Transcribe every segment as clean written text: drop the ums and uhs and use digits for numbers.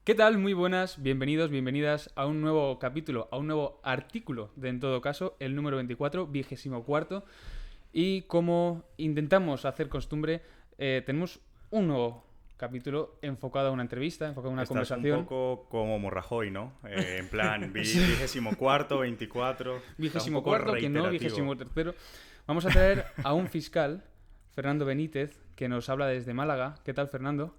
¿Qué tal? Muy buenas, bienvenidos, bienvenidas a un nuevo capítulo, a un nuevo artículo de En todo caso, el número 24, 24. Y como intentamos hacer costumbre, tenemos un nuevo capítulo enfocado a una entrevista, enfocado a una Estás un conversación. poco como Morrajoy, ¿no? En plan, Sí. 24, 24. Estás un Vigésimo poco cuarto, que no, reiterativo. 23. Vamos a traer a un fiscal, Fernando Benítez, que nos habla desde Málaga. ¿Qué tal, Fernando?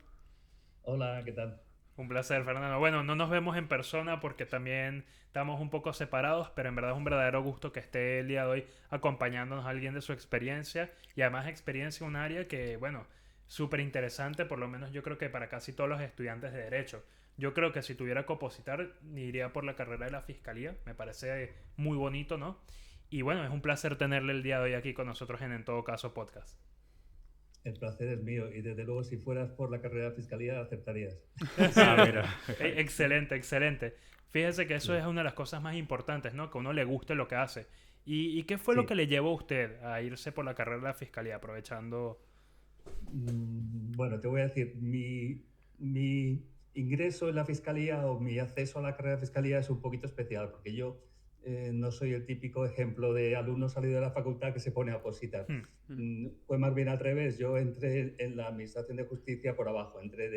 Hola, ¿qué tal? Un placer, Fernando. Bueno, no nos vemos en persona porque también estamos un poco separados, pero en verdad es un verdadero gusto que esté el día de hoy acompañándonos alguien de su experiencia y además experiencia en un área que, bueno, súper interesante, por lo menos yo creo que para casi todos los estudiantes de Derecho. Yo creo que si tuviera que opositar, iría por la carrera de la Fiscalía. Me parece muy bonito, ¿no? Y bueno, es un placer tenerle el día de hoy aquí con nosotros En Todo Caso Podcast. El placer es mío y desde luego si fueras por la carrera de fiscalía aceptarías. Ah, mira. Excelente, excelente. Fíjese que eso Sí, es una de las cosas más importantes, ¿no? Que a uno le guste lo que hace. ¿Y qué fue lo que sí. le llevó a usted a irse por la carrera de la fiscalía, aprovechando? Bueno, te voy a decir, mi ingreso en la fiscalía o mi acceso a la carrera de fiscalía es un poquito especial porque yo no soy el típico ejemplo de alumno salido de la facultad que se pone a opositar. Hmm, Fue más bien al revés. Yo entré en la Administración de Justicia por abajo, entré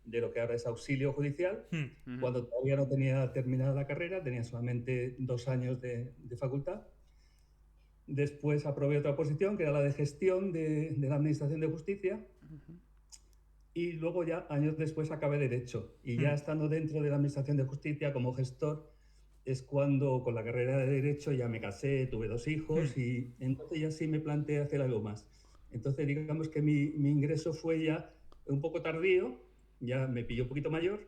de lo que ahora es auxilio judicial. hmm, Ujú. Cuando todavía no tenía terminada la carrera, tenía solamente 2 años de facultad. Después aprobé otra posición, que era la de gestión de la Administración de Justicia. Y luego ya, años después, acabé Derecho. Y hmm, ya estando dentro de la Administración de Justicia como gestor, es cuando con la carrera de Derecho ya me casé, tuve 2 hijos hmm. y entonces ya sí me planteé hacer algo más. Entonces digamos que mi ingreso fue ya un poco tardío, ya me pilló un poquito mayor,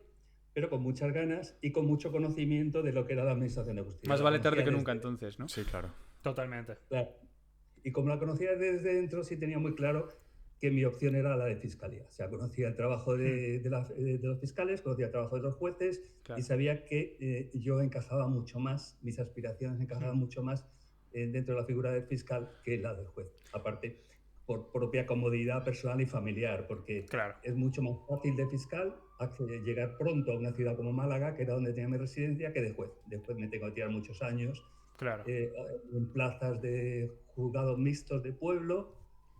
pero con muchas ganas y con mucho conocimiento de lo que era la Administración de Justicia. Más La vale tarde conocía que nunca desde, entonces, ¿no? Sí, claro. Totalmente. claro, y como la conocía desde dentro, sí tenía muy claro que mi opción era la de fiscalía. O sea, conocía el trabajo Hmm, de los fiscales, conocía el trabajo de los jueces y Claro. sabía que yo encajaba mucho más, mis aspiraciones hmm. encajaban mucho más dentro de la figura del fiscal que la del juez. Aparte, por propia comodidad personal y familiar, porque Claro, es mucho más fácil de fiscal llegar pronto a una ciudad como Málaga, que era donde tenía mi residencia, que de juez. Después me tengo que tirar muchos años claro. eh, en plazas de juzgados mixtos de pueblo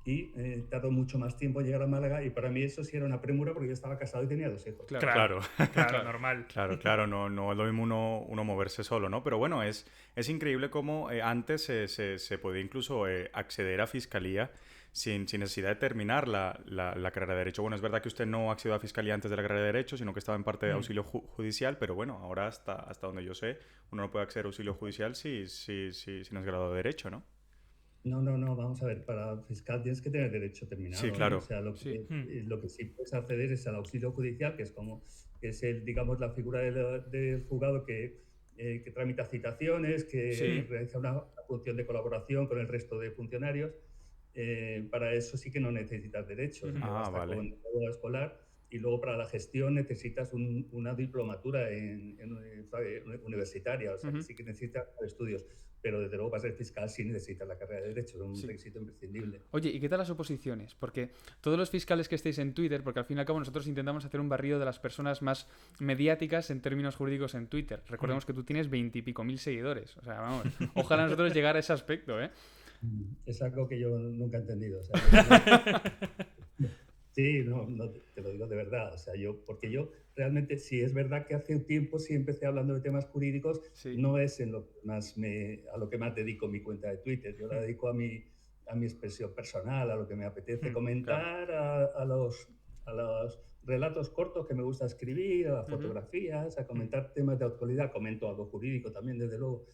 y tardó mucho más tiempo en llegar a Málaga y para mí eso sí era una premura porque yo estaba casado y tenía 2 hijos. Claro. Claro, Claro. claro, Claro. normal. Claro, no es lo mismo uno moverse solo, ¿no? Pero bueno, es increíble cómo antes se podía incluso acceder a fiscalía sin necesidad de terminar la carrera de Derecho. Bueno, es verdad que usted no accedió a fiscalía antes de la carrera de Derecho, sino que estaba en parte de Hmm. auxilio judicial, pero bueno, ahora hasta donde yo sé, uno no puede acceder a auxilio judicial si no es graduado de Derecho, ¿no? No, vamos a ver, para fiscal tienes que tener derecho Sí, terminado, ¿no? O claro. sea, Sí. Hmm, lo que sí puedes acceder es al auxilio judicial, que es como, que es el, digamos, la figura del juzgado que tramita citaciones, que hmm. Sí. realiza una función de colaboración con el resto de funcionarios. Para eso sí que no necesitas derecho, Ujú. te Ah, basta vale. con el grado escolar y luego para la gestión necesitas una diplomatura universitaria, o sea que Ujú. sí que necesitas estudios, pero desde luego para ser fiscal sí necesitas la carrera de Derecho, es un Sí. requisito imprescindible. Oye, ¿y qué tal las oposiciones? Porque todos los fiscales que estéis en Twitter, porque al fin y al cabo nosotros intentamos hacer un barrido de las personas más mediáticas en términos jurídicos en Twitter. Hmm. Recordemos que tú tienes 20 y pico mil seguidores. O sea, vamos, ojalá nosotros llegar a ese aspecto, ¿eh? Es algo que yo nunca he entendido, o sea, yo sí, no, te lo digo de verdad. O sea, porque yo realmente, si es verdad que hace un tiempo sí empecé hablando de temas jurídicos, Sí. no es en lo que a lo que más dedico mi cuenta de Twitter. Yo la Hmm, dedico a mi expresión personal, a lo que me apetece hmm. Claro. comentar, a los relatos cortos que me gusta escribir, a las Ujú. fotografías, a Hmm. comentar temas de actualidad. Comento algo jurídico también, desde luego.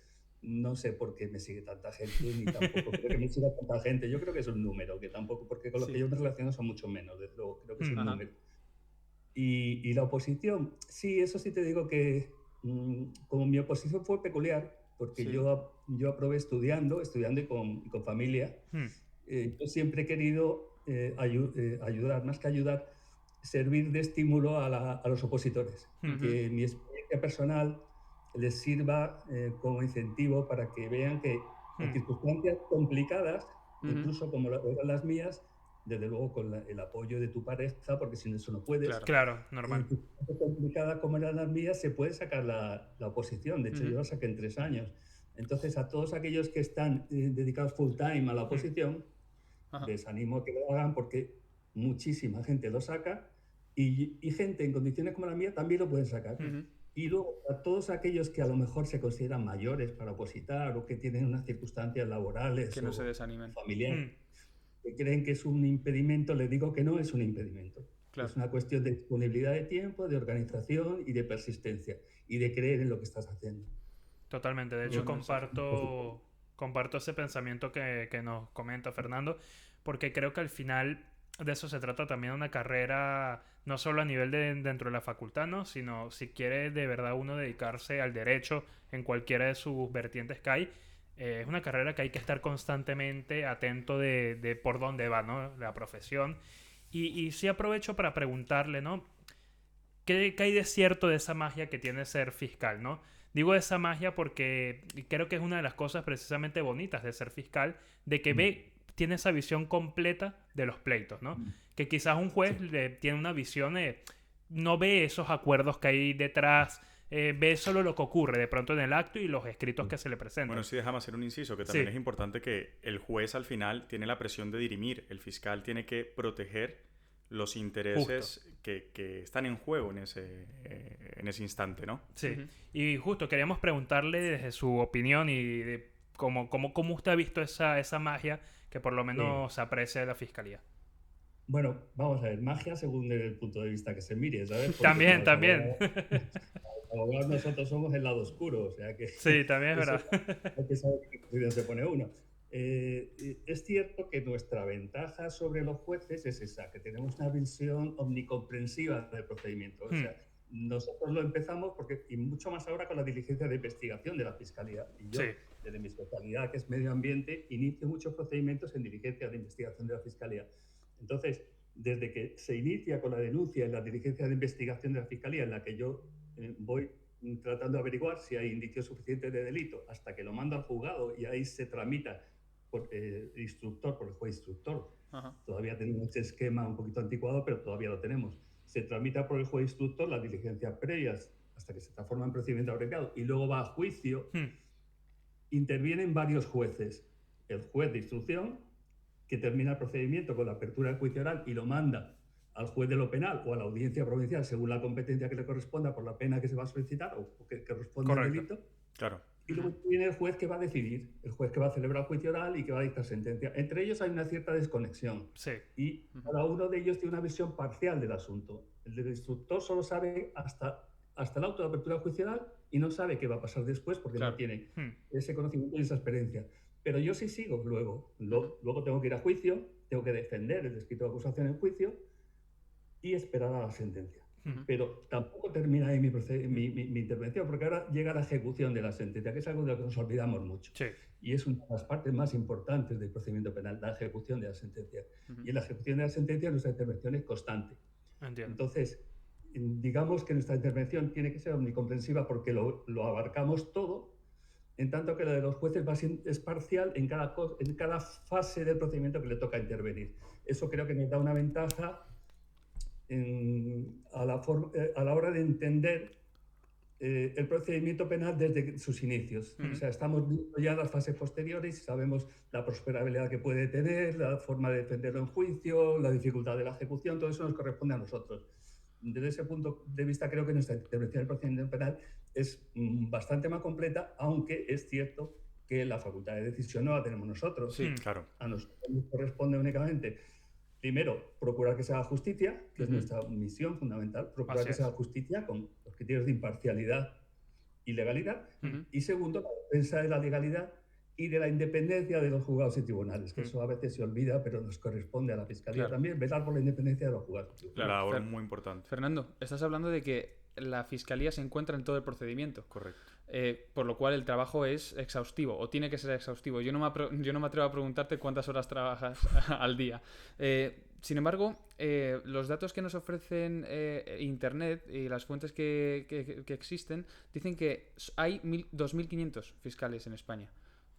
No sé por qué me sigue tanta gente, ni tampoco creo que me siga tanta gente. Yo creo que es un número, que tampoco, porque con los que Sí. yo me relaciono son mucho menos, desde luego, creo que es Hmm. un Ajá. número. Y la oposición, sí, eso sí te digo que como mi oposición fue peculiar, porque Sí. yo aprobé estudiando y con familia, Hmm. yo siempre he querido ayudar, más que ayudar, servir de estímulo a los opositores, Hmm. Ujú. que mi experiencia personal les sirva como incentivo para que vean que en Hmm. circunstancias complicadas, Ujú. incluso como eran las mías, desde luego con el apoyo de tu pareja, porque sin eso no puedes. Claro, normal. Complicada como eran las mías, se puede sacar la oposición. De hecho, yo la saqué en 3 años. Entonces, a todos aquellos que están dedicados full time a la oposición, les animo a que lo hagan porque muchísima gente lo saca y gente en condiciones como la mía también lo pueden sacar. Y luego, a todos aquellos que a lo mejor se consideran mayores para opositar o que tienen unas circunstancias laborales que no se desanimen, familiares, que creen que es un impedimento, les digo que no es un impedimento. Claro. Es una cuestión de disponibilidad de tiempo, de organización y de persistencia y de creer en lo que estás haciendo. Totalmente. De hecho, comparto ese pensamiento que nos comenta Fernando, porque creo que al final de eso se trata también una carrera, no solo a nivel dentro de la facultad, ¿no? Sino si quiere de verdad uno dedicarse al derecho en cualquiera de sus vertientes que hay, es una carrera que hay que estar constantemente atento de por dónde va, ¿no? La profesión. Y sí aprovecho para preguntarle, ¿no? ¿Qué hay de cierto de esa magia que tiene ser fiscal, ¿no? Digo esa magia porque creo que es una de las cosas precisamente bonitas de ser fiscal, de que tiene esa visión completa de los pleitos, ¿no? Que quizás un juez tiene una visión, no ve esos acuerdos que hay detrás, ve solo lo que ocurre de pronto en el acto y los escritos que se le presentan. Bueno, sí, déjame hacer un inciso, que también es importante que el juez al final tiene la presión de dirimir, el fiscal tiene que proteger los intereses que están en juego en ese instante, ¿no? Sí, y justo queríamos preguntarle desde su opinión y de cómo usted ha visto esa magia que por lo menos se aprecia de la fiscalía. Bueno, vamos a ver, magia según el punto de vista que se mire, ¿sabes? Porque también. Abogados nosotros somos el lado oscuro, o sea que... Sí, también es verdad. Hay que saber qué posición se pone uno. Es cierto que nuestra ventaja sobre los jueces es esa, que tenemos una visión omnicomprensiva del procedimiento. O sea, nosotros lo empezamos y mucho más ahora con la diligencia de investigación de la Fiscalía. Y yo, desde mi especialidad, que es medio ambiente, inicio muchos procedimientos en diligencia de investigación de la Fiscalía. Entonces, desde que se inicia con la denuncia en la diligencia de investigación de la Fiscalía, en la que yo voy tratando de averiguar si hay indicios suficientes de delito, hasta que lo mando al juzgado y ahí se tramita por el juez instructor. Todavía tenemos ese esquema un poquito anticuado, pero todavía lo tenemos. Se tramita por el juez instructor las diligencias previas hasta que se transforma en procedimiento abreviado y luego va a juicio. Intervienen varios jueces. El juez de instrucción, que termina el procedimiento con la apertura del juicio oral y lo manda al juez de lo penal o a la audiencia provincial según la competencia que le corresponda por la pena que se va a solicitar o que responde al delito. Claro. Y luego viene el juez que va a decidir, el juez que va a celebrar el juicio oral y que va a dictar sentencia. Entre ellos hay una cierta desconexión. Y cada uno de ellos tiene una visión parcial del asunto. El del instructor solo sabe hasta el auto de apertura del juicio oral y no sabe qué va a pasar después porque no tiene ese conocimiento y esa experiencia. Pero yo sí sigo luego. Luego tengo que ir a juicio, tengo que defender el escrito de acusación en juicio y esperar a la sentencia. Pero tampoco termina ahí mi intervención, porque ahora llega la ejecución de la sentencia, que es algo de lo que nos olvidamos mucho. Y es una de las partes más importantes del procedimiento penal, la ejecución de la sentencia. Y en la ejecución de la sentencia nuestra intervención es constante. Entonces, digamos que nuestra intervención tiene que ser omnicomprensiva porque lo abarcamos todo, en tanto que la de los jueces es parcial en cada fase del procedimiento que le toca intervenir. Eso creo que nos da una ventaja a la hora de entender el procedimiento penal desde sus inicios. O sea, estamos viendo ya las fases posteriores y sabemos la prosperabilidad que puede tener, la forma de defenderlo en juicio, la dificultad de la ejecución, todo eso nos corresponde a nosotros. Desde ese punto de vista creo que nuestra intervención en el procedimiento penal es bastante más completa, aunque es cierto que la facultad de decisión no la tenemos nosotros. Sí, claro. A nosotros nos corresponde únicamente primero, procurar que se haga justicia, que es nuestra misión fundamental, procurar que se haga justicia con los criterios de imparcialidad y legalidad. Y segundo, la defensa de la legalidad y de la independencia de los juzgados y tribunales, que eso a veces se olvida, pero nos corresponde a la Fiscalía también, velar por la independencia de los juzgados y tribunales. Claro, ahora muy importante. Fernando, estás hablando de que la Fiscalía se encuentra en todo el procedimiento. Correcto. Por lo cual el trabajo es exhaustivo, o tiene que ser exhaustivo. Yo no me atrevo a preguntarte cuántas horas trabajas al día. Sin embargo, los datos que nos ofrecen Internet y las fuentes que existen dicen que hay 2.500 fiscales en España.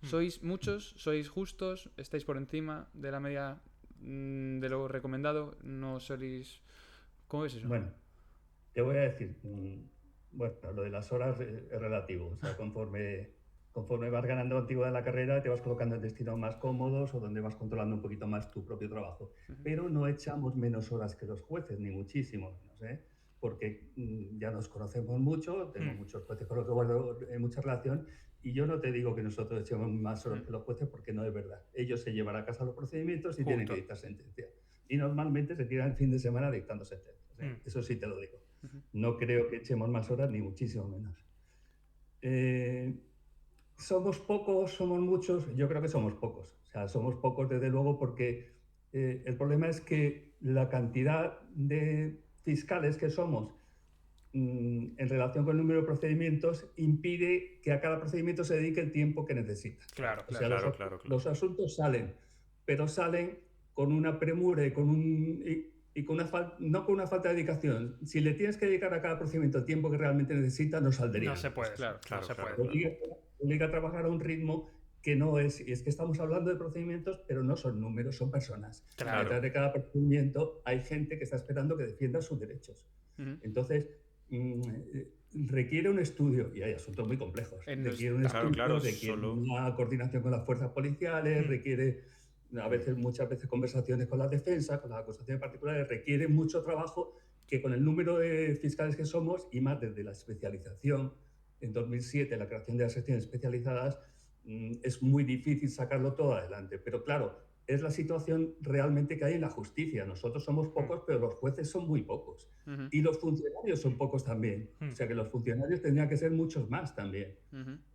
¿Sois muchos? ¿Sois justos? ¿Estáis por encima de la media de lo recomendado, no soléis... ¿Cómo es eso? Bueno, te voy a decir, bueno, lo de las horas es relativo. O sea, conforme vas ganando antigüedad en la carrera, te vas colocando en destinos más cómodos o donde vas controlando un poquito más tu propio trabajo. Pero no echamos menos horas que los jueces, ni muchísimo menos, ¿eh? Porque ya nos conocemos mucho, tengo muchos jueces con los que guardo mucha relación, y yo no te digo que nosotros echemos más horas que los jueces porque no es verdad. Ellos se llevan a casa los procedimientos y tienen que dictar sentencia. Y normalmente se tiran el fin de semana dictando sentencias, ¿eh? Eso sí te lo digo. No creo que echemos más horas, ni muchísimo menos. ¿Somos pocos? ¿Somos muchos? Yo creo que somos pocos. O sea, somos pocos desde luego porque el problema es que la cantidad de fiscales que somos en relación con el número de procedimientos impide que a cada procedimiento se dedique el tiempo que necesita. Claro, O sea, claro. los asuntos salen, pero salen con una premura y con no con una falta de dedicación. Si le tienes que dedicar a cada procedimiento el tiempo que realmente necesita, no saldría. No se puede. Claro, no se puede. Obliga a trabajar a un ritmo que no es, y es que estamos hablando de procedimientos, pero no son números, son personas. Claro. Detrás de cada procedimiento hay gente que está esperando que defienda sus derechos. Entonces, requiere un estudio, y hay asuntos muy complejos. Requiere un estudio, requiere una coordinación con las fuerzas policiales, requiere muchas veces conversaciones con las defensas, con las acusaciones particulares, requiere mucho trabajo que con el número de fiscales que somos, y más desde la especialización, en 2007, la creación de las secciones especializadas, es muy difícil sacarlo todo adelante. Pero claro, es la situación realmente que hay en la justicia. Nosotros somos pocos, pero los jueces son muy pocos. Y los funcionarios son pocos también. O sea que los funcionarios tendrían que ser muchos más también.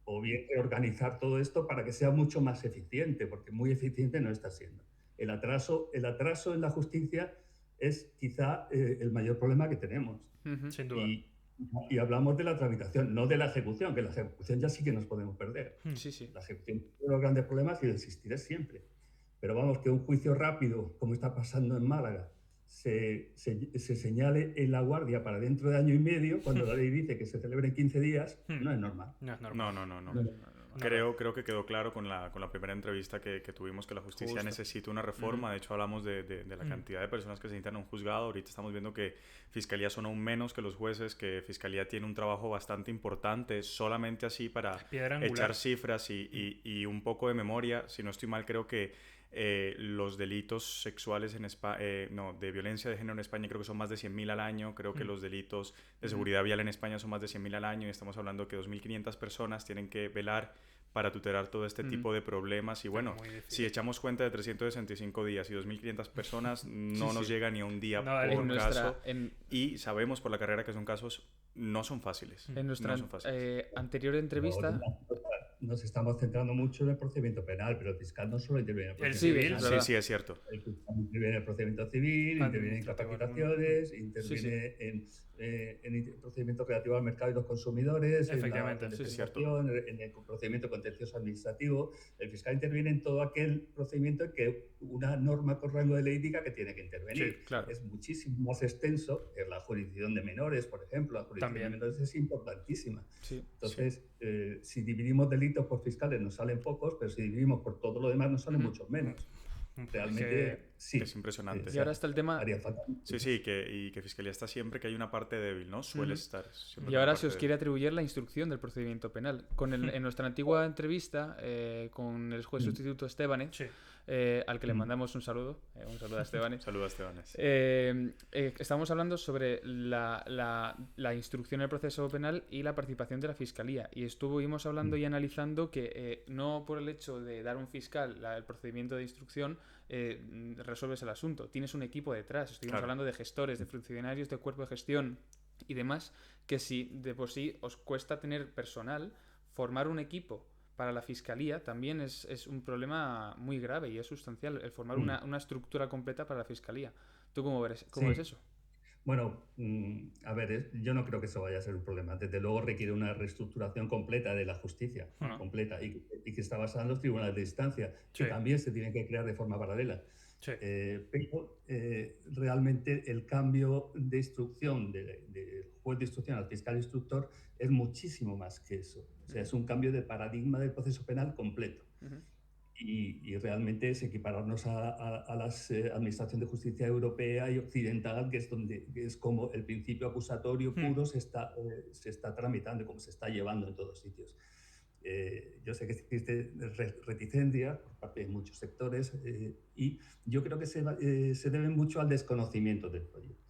O bien reorganizar todo esto para que sea mucho más eficiente, porque muy eficiente no está siendo. El atraso en la justicia es quizá el mayor problema que tenemos. Sin duda. Y hablamos de la tramitación, no de la ejecución, que la ejecución ya sí que nos podemos perder. Sí. La ejecución es uno de los grandes problemas y existirá siempre. Pero vamos, que un juicio rápido, como está pasando en Málaga, se señale en la guardia para dentro de año y medio, cuando la ley dice que se celebre en 15 días, no es normal. No es normal. No. Creo que quedó claro con la primera entrevista que tuvimos que la justicia necesita una reforma. De hecho, hablamos de la cantidad de personas que se sientan en un juzgado. Ahorita estamos viendo que Fiscalía son aún menos que los jueces, que Fiscalía tiene un trabajo bastante importante, solamente así para echar cifras y un poco de memoria. Si no estoy mal, creo que los delitos sexuales en de violencia de género en España creo que son más de 100.000 al año. Creo que los delitos de seguridad vial en España son más de 100.000 al año, y estamos hablando que 2.500 personas tienen que velar para tutelar todo este tipo de problemas. Y bueno, si echamos cuenta de 365 días y 2.500 personas, no nos llega ni a un día por caso. Y sabemos por la carrera que son casos, no son fáciles. En nuestra anterior entrevista... Nos estamos centrando mucho en el procedimiento penal, pero el fiscal no solo interviene en el procedimiento penal. Sí, es cierto. El fiscal interviene en el procedimiento civil, interviene en incapacitaciones, interviene en el procedimiento relativo al mercado y los consumidores, Efectivamente, en el procedimiento contencioso administrativo. El fiscal interviene en todo aquel procedimiento en que una norma con rango de ley diga que tiene que intervenir. Sí, claro. Es muchísimo más extenso. En la jurisdicción de menores, por ejemplo, la jurisdicción de menores es importantísima. Entonces, si dividimos delitos por fiscales nos salen pocos, pero si dividimos por todo lo demás nos salen muchos menos. Realmente sí. Es impresionante. Y ahora está el tema... Sí, que Fiscalía está siempre que hay una parte débil, ¿no? Suele estar. Y ahora se os quiere atribuir la instrucción del procedimiento penal. En nuestra antigua entrevista con el juez sustituto Estebanes, al que le mandamos un saludo a Estebanes. Saludos a Estebanes. Estamos hablando sobre la instrucción del proceso penal y la participación de la Fiscalía. Y estuvimos hablando y analizando que no por el hecho de dar un fiscal el procedimiento de instrucción resuelves el asunto. Tienes un equipo detrás. Estuvimos hablando de gestores, de funcionarios de cuerpo de gestión y demás, que si de por sí os cuesta tener personal, formar un equipo para la Fiscalía también es un problema muy grave y es sustancial, el formar una estructura completa para la Fiscalía. ¿Tú cómo ves eso? Bueno, a ver, yo no creo que eso vaya a ser un problema. Desde luego requiere una reestructuración completa de la justicia, completa, y que está basada en los tribunales de instancia, que también se tienen que crear de forma paralela. Pero realmente el cambio de instrucción del juez de instrucción al fiscal instructor es muchísimo más que eso. O sea, es un cambio de paradigma del proceso penal completo. y realmente es equipararnos a la Administración de Justicia Europea y Occidental, que es como el principio acusatorio puro se está tramitando y como se está llevando en todos sitios. Yo sé que existe reticencia por parte de muchos sectores y yo creo que se debe mucho al desconocimiento del proyecto.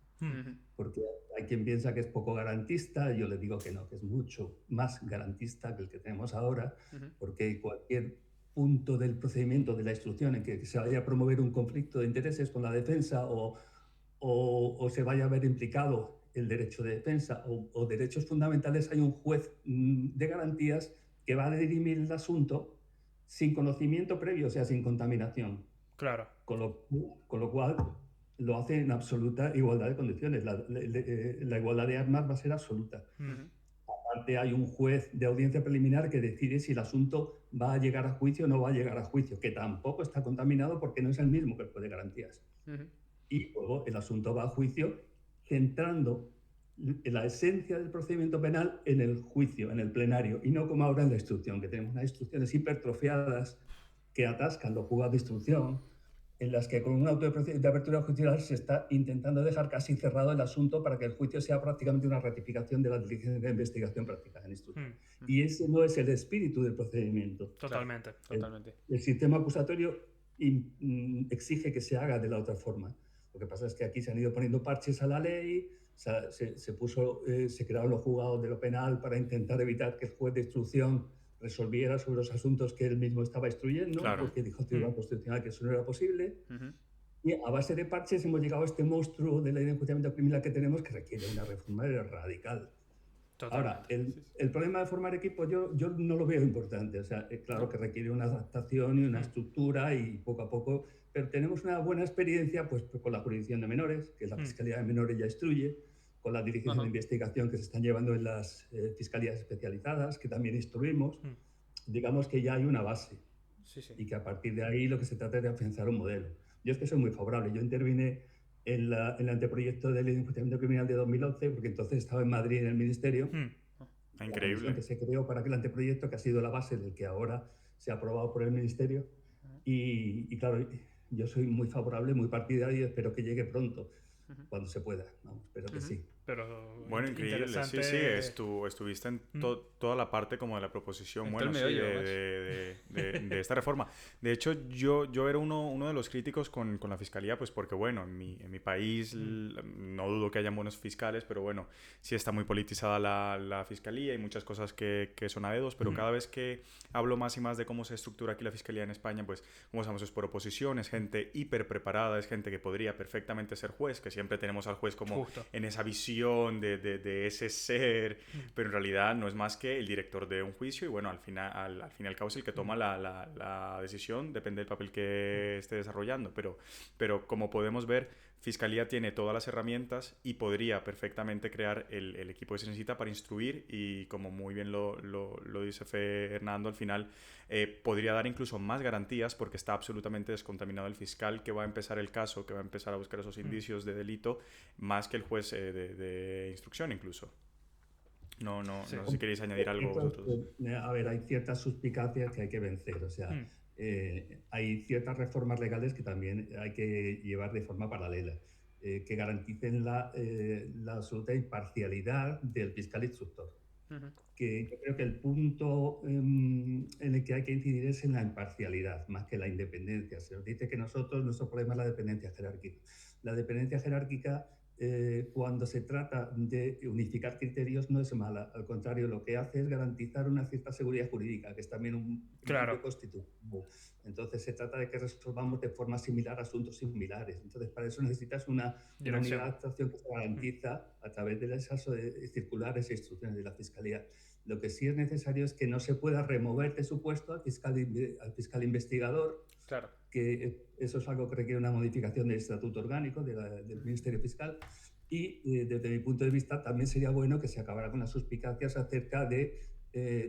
Porque hay quien piensa que es poco garantista, yo le digo que no, que es mucho más garantista que el que tenemos ahora, porque cualquier punto del procedimiento de la instrucción en que se vaya a promover un conflicto de intereses con la defensa o se vaya a ver implicado el derecho de defensa o derechos fundamentales, hay un juez de garantías que va a dirimir el asunto sin conocimiento previo, o sea, sin contaminación. Claro. Con lo cual lo hace en absoluta igualdad de condiciones. La igualdad de armas va a ser absoluta. Aparte hay un juez de audiencia preliminar que decide si el asunto va a llegar a juicio o no va a llegar a juicio, que tampoco está contaminado porque no es el mismo que el juez de garantías. Y luego el asunto va a juicio centrando la esencia del procedimiento penal en el juicio, en el plenario, y no como ahora en la instrucción, que tenemos unas instrucciones hipertrofiadas que atascan los juzgados de instrucción, en las que con un auto de apertura judicial se está intentando dejar casi cerrado el asunto para que el juicio sea prácticamente una ratificación de la diligencia de investigación práctica en instrucción. Y ese no es el espíritu del procedimiento. Totalmente. El sistema acusatorio exige que se haga de la otra forma. Lo que pasa es que aquí se han ido poniendo parches a la ley, se crearon los juzgados de lo penal para intentar evitar que el juez de instrucción resolviera sobre los asuntos que él mismo estaba instruyendo, porque dijo el Tribunal Constitucional que eso no era posible. Y a base de parches hemos llegado a este monstruo de ley de enjuiciamiento criminal que tenemos, que requiere una reforma radical. Ahora, el problema de formar equipo yo no lo veo importante. O sea, claro que requiere una adaptación y una estructura y poco a poco, pero tenemos una buena experiencia pues con la jurisdicción de menores, que la Fiscalía de Menores ya instruye, con las diligencias de investigación que se están llevando en las fiscalías especializadas, que también instruimos. Digamos que ya hay una base y que a partir de ahí lo que se trata es de afianzar un modelo. Yo es que soy muy favorable. Yo intervine en el anteproyecto de ley de enjuiciamiento criminal de 2011, porque entonces estaba en Madrid en el Ministerio. Increíble. Que se creó para aquel anteproyecto, que ha sido la base del que ahora se ha aprobado por el Ministerio. Y claro, yo soy muy favorable, muy partidario y espero que llegue pronto, cuando se pueda. Vamos, espero que sí. Pero bueno, increíble. Sí, estuviste en toda la parte como de la proposición, de esta reforma. De hecho, yo era uno de los críticos con la fiscalía, pues porque, bueno, en mi país no dudo que hayan buenos fiscales, pero bueno, sí está muy politizada la fiscalía y muchas cosas que son a dedos, pero cada vez que hablo más y más de cómo se estructura aquí la fiscalía en España, pues, como sabemos, es por oposición, es gente hiper preparada, es gente que podría perfectamente ser juez, que siempre tenemos al juez como en esa visión de ese ser, pero en realidad no es más que el director de un juicio y bueno, al fin y al cabo es el que toma la decisión, depende del papel que esté desarrollando, pero como podemos ver, Fiscalía tiene todas las herramientas y podría perfectamente crear el equipo que se necesita para instruir y como muy bien lo dice Hernando, al final podría dar incluso más garantías porque está absolutamente descontaminado el fiscal que va a empezar el caso, que va a empezar a buscar esos indicios de delito, más que el juez de instrucción incluso. No sé si queréis añadir algo vosotros. A ver, hay ciertas suspicacias que hay que vencer, o sea, hay ciertas reformas legales que también hay que llevar de forma paralela, que garanticen la absoluta imparcialidad del fiscal instructor. Que yo creo que el punto en el que hay que incidir es en la imparcialidad, más que la independencia. Se nos dice que nuestro problema es la dependencia jerárquica. La dependencia jerárquica, cuando se trata de unificar criterios, no es mala. Al contrario, lo que hace es garantizar una cierta seguridad jurídica, que es también un principio constitutivo. Entonces, se trata de que resolvamos de forma similar asuntos similares. Entonces, para eso necesitas una unidad de actuación que se garantiza a través de esas circulares e instrucciones de la Fiscalía. Lo que sí es necesario es que no se pueda remover de su puesto al fiscal investigador, que eso es algo que requiere una modificación del estatuto orgánico del Ministerio Fiscal. Y desde mi punto de vista también sería bueno que se acabara con las suspicacias acerca de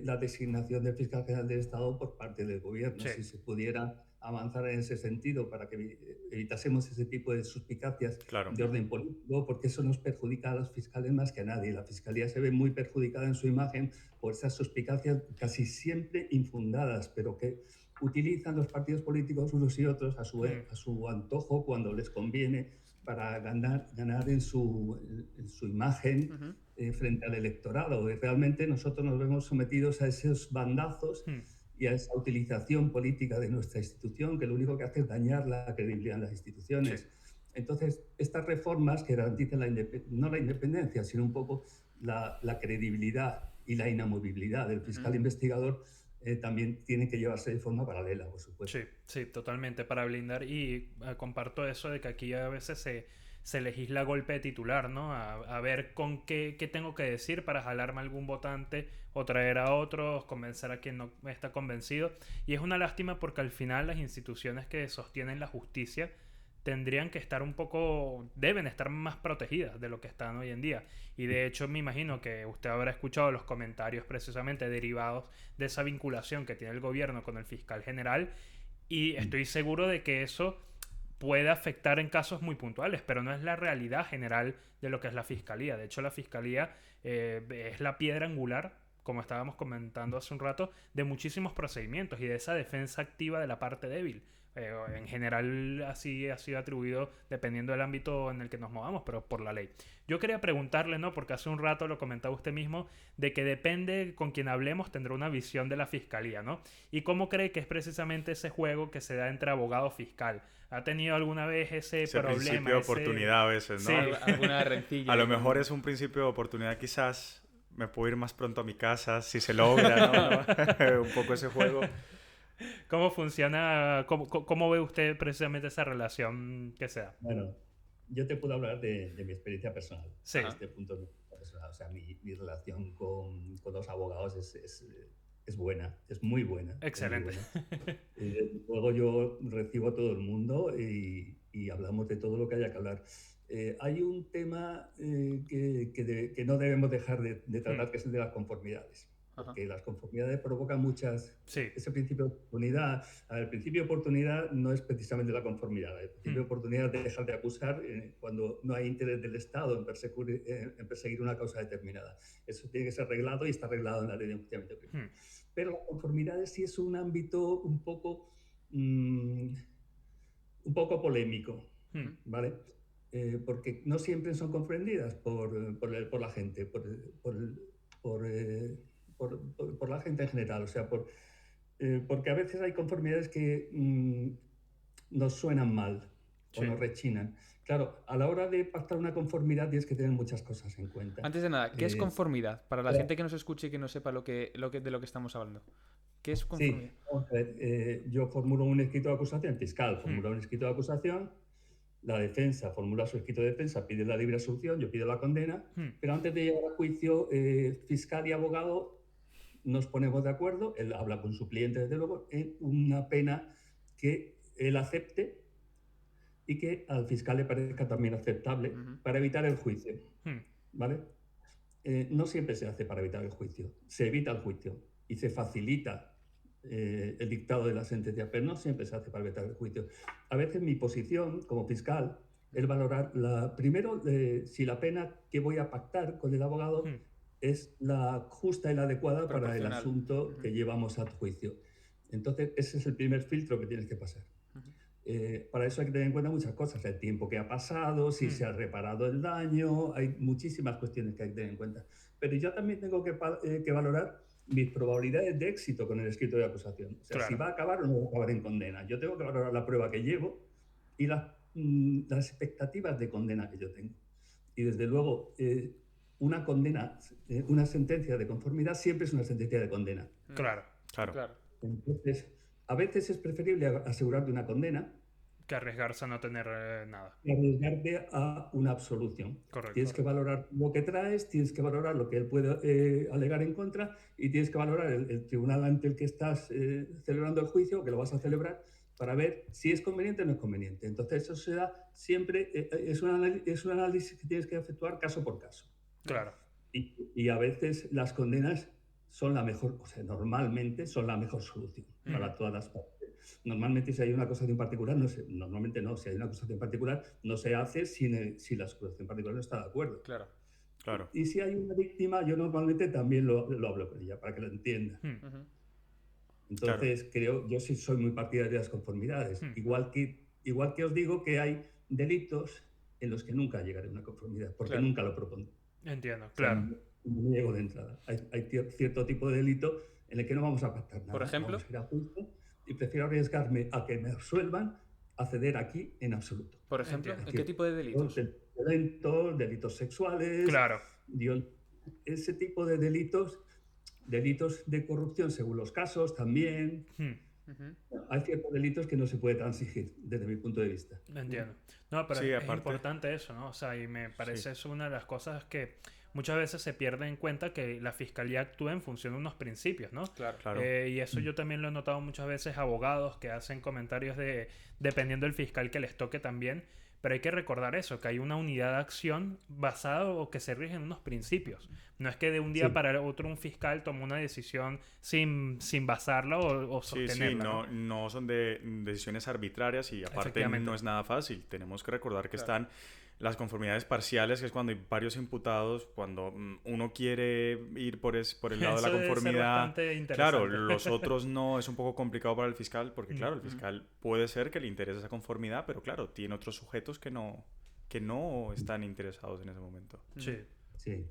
la designación del fiscal general del Estado por parte del gobierno. Si se pudiera avanzar en ese sentido para que evitásemos ese tipo de suspicacias de orden político, porque eso nos perjudica a los fiscales más que a nadie. La Fiscalía se ve muy perjudicada en su imagen por esas suspicacias casi siempre infundadas, pero que utilizan los partidos políticos unos y otros a su antojo cuando les conviene para ganar en su imagen frente al electorado. Y realmente nosotros nos vemos sometidos a esos bandazos y a esa utilización política de nuestra institución, que lo único que hace es dañar la credibilidad de las instituciones. Sí. Entonces, estas reformas que garanticen no la independencia, sino un poco la credibilidad y la inamovibilidad del fiscal investigador, también tienen que llevarse de forma paralela, por supuesto. Sí, sí, totalmente, para blindar. Y comparto eso de que aquí a veces se legisla a golpe de titular, ¿no? A ver con qué tengo que decir para jalarme a algún votante o traer a otros, convencer a quien no está convencido. Y es una lástima porque al final las instituciones que sostienen la justicia tendrían que estar deben estar más protegidas de lo que están hoy en día. Y de hecho me imagino que usted habrá escuchado los comentarios precisamente derivados de esa vinculación que tiene el gobierno con el fiscal general, y estoy seguro de que eso puede afectar en casos muy puntuales, pero no es la realidad general de lo que es la fiscalía. De hecho, la fiscalía es la piedra angular, como estábamos comentando hace un rato, de muchísimos procedimientos y de esa defensa activa de la parte débil. En general así ha sido atribuido dependiendo del ámbito en el que nos movamos, pero por la ley. Yo quería preguntarle, ¿no? Porque hace un rato lo comentaba usted mismo, de que depende con quien hablemos tendrá una visión de la fiscalía, ¿no? ¿Y cómo cree que es precisamente ese juego que se da entre abogado fiscal? ¿Ha tenido alguna vez ese problema? Principio de oportunidad a veces, ¿no? Sí, alguna rencilla. A lo mejor es un principio de oportunidad, quizás me puedo ir más pronto a mi casa si se logra, ¿no? Un poco ese juego. ¿Cómo funciona? ¿Cómo ve usted precisamente esa relación que se da? Bueno, yo te puedo hablar de mi experiencia personal. Sí. Desde este punto de vista personal. O sea, mi relación con los abogados es buena, es muy buena. Excelente. Luego yo recibo a todo el mundo y hablamos de todo lo que haya que hablar. Hay un tema que no debemos dejar de tratar, que es el de las conformidades. Porque las conformidades provocan muchas... Sí. Ese principio de oportunidad... El principio de oportunidad no es precisamente la conformidad. El principio de oportunidad es dejar de acusar cuando no hay interés del Estado en perseguir una causa determinada. Eso tiene que ser arreglado y está arreglado en la ley de enjuiciamiento criminal. Pero las conformidades sí es un ámbito un poco polémico, ¿vale? Porque no siempre son comprendidas por la gente, por la gente en general, o sea, porque a veces hay conformidades que nos suenan mal o nos rechinan. Claro, a la hora de pactar una conformidad tienes que tener muchas cosas en cuenta. Antes de nada, ¿qué es conformidad? Para la gente que nos escuche y que no sepa de lo que estamos hablando. ¿Qué es conformidad? Sí, vamos a ver, yo formulo un escrito de acusación, el fiscal formula un escrito de acusación, la defensa formula su escrito de defensa, pide la libre absolución, yo pido la condena, pero antes de llegar a juicio, fiscal y abogado nos ponemos de acuerdo, él habla con su cliente, desde luego, en una pena que él acepte y que al fiscal le parezca también aceptable para evitar el juicio, ¿vale? No siempre se hace para evitar el juicio, se evita el juicio y se facilita el dictado de la sentencia, pero no siempre se hace para evitar el juicio. A veces mi posición como fiscal es valorar primero si la pena que voy a pactar con el abogado es la justa y la adecuada para el asunto que llevamos a juicio. Entonces, ese es el primer filtro que tienes que pasar. Para eso hay que tener en cuenta muchas cosas, el tiempo que ha pasado, si se ha reparado el daño, hay muchísimas cuestiones que hay que tener en cuenta. Pero yo también tengo que valorar mis probabilidades de éxito con el escrito de acusación. O sea, si va a acabar o no va a acabar en condena. Yo tengo que valorar la prueba que llevo y las expectativas de condena que yo tengo. Y desde luego, una condena, una sentencia de conformidad siempre es una sentencia de condena. Claro. Entonces, a veces es preferible asegurarte una condena que arriesgarse a no tener nada. Que arriesgarte a una absolución. Correcto. Tienes que valorar lo que traes, tienes que valorar lo que él puede alegar en contra y tienes que valorar el tribunal ante el que estás celebrando el juicio, que lo vas a celebrar, para ver si es conveniente o no es conveniente. Entonces, eso se da siempre, es un análisis que tienes que efectuar caso por caso. Claro. Y a veces las condenas son la mejor, o sea, normalmente son la mejor solución para todas las partes. Normalmente si hay una acusación particular, normalmente no, si hay una acusación particular, no se hace si la acusación particular no está de acuerdo. Claro. Y si hay una víctima, yo normalmente también lo hablo con ella para que lo entienda. Entonces, yo sí soy muy partidario de las conformidades. Igual que os digo que hay delitos en los que nunca llegaré a una conformidad, porque nunca lo propongo. Entiendo, O sea, claro. no llego de entrada. Hay cierto tipo de delito en el que no vamos a pactar nada. Por ejemplo. Vamos a ir a juicio y prefiero arriesgarme a que me absuelvan a ceder aquí en absoluto. Por ejemplo, Entiendo. ¿en qué tipo de delitos? Delitos sexuales, Claro. ese tipo de delitos de corrupción según los casos también. Hay ciertos delitos que no se puede transigir desde mi punto de vista. Entiendo. No, pero Sí, es aparte- importante eso, ¿no? O sea, y me parece Sí. eso una de las cosas que muchas veces se pierde en cuenta, que la fiscalía actúa en función de unos principios, ¿no? Claro. Claro. Y eso yo también lo he notado muchas veces, abogados que hacen comentarios de, dependiendo del fiscal que les toque también, pero hay que recordar eso, que hay una unidad de acción basada o que se rige en unos principios. No es que de un día Sí. para otro un fiscal tome una decisión sin basarla o Sí, sostenerla, sí, no son de decisiones arbitrarias y aparte Efectivamente. no es nada fácil. Tenemos que recordar que Claro. están las conformidades parciales, que es cuando hay varios imputados, cuando uno quiere ir por el lado de Eso la debe ser conformidad. bastante interesante. Claro, los otros no, es un poco complicado para el fiscal, porque claro, el fiscal puede ser que le interese esa conformidad, pero claro, tiene otros sujetos que no están interesados en ese momento. Sí. Sí.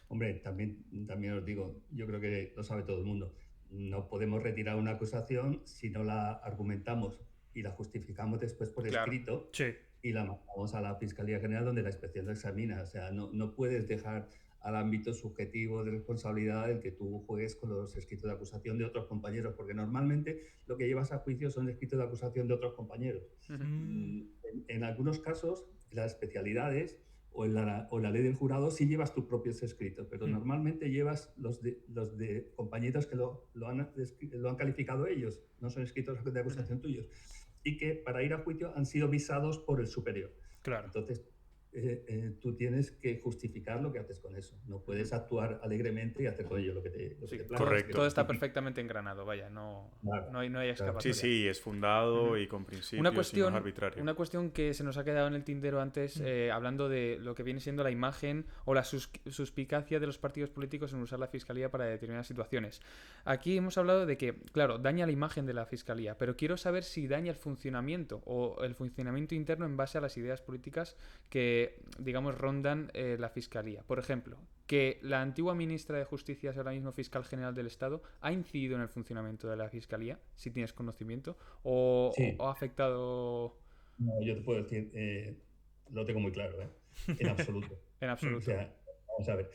Hombre, también os digo, yo creo que lo sabe todo el mundo. No podemos retirar una acusación si no la argumentamos y la justificamos después por Claro. escrito Sí. y la mandamos a la Fiscalía General donde la inspección lo examina. O sea, no puedes dejar al ámbito subjetivo de responsabilidad el que tú juegues con los escritos de acusación de otros compañeros, porque normalmente lo que llevas a juicio son escritos de acusación de otros compañeros. En algunos casos, las especialidades o en la ley del jurado sí llevas tus propios escritos, pero normalmente llevas los de compañeros que lo han calificado ellos, no son escritos de acusación tuyos, y que para ir a juicio han sido visados por el superior. Claro. Entonces, tú tienes que justificar lo que haces con eso. No puedes actuar alegremente y hacer con ello lo que te plazca. correcto. Todo está perfectamente engranado, vaya, no hay escapatoria. Sí, es fundado y con principios Una y no cuestión, es arbitrario. una cuestión que se nos ha quedado en el tintero antes, hablando de lo que viene siendo la imagen o la suspicacia de los partidos políticos en usar la fiscalía para determinadas situaciones. Aquí hemos hablado de que, claro, daña la imagen de la fiscalía, pero quiero saber si daña el funcionamiento o el funcionamiento interno en base a las ideas políticas que, digamos, rondan la fiscalía. Por ejemplo, que la antigua ministra de Justicia es ahora mismo fiscal general del Estado, ¿ha incidido en el funcionamiento de la fiscalía? Si tienes conocimiento, o Sí. ha afectado. No, yo te puedo decir, lo tengo muy claro, en absoluto. En absoluto. O sea, vamos a ver,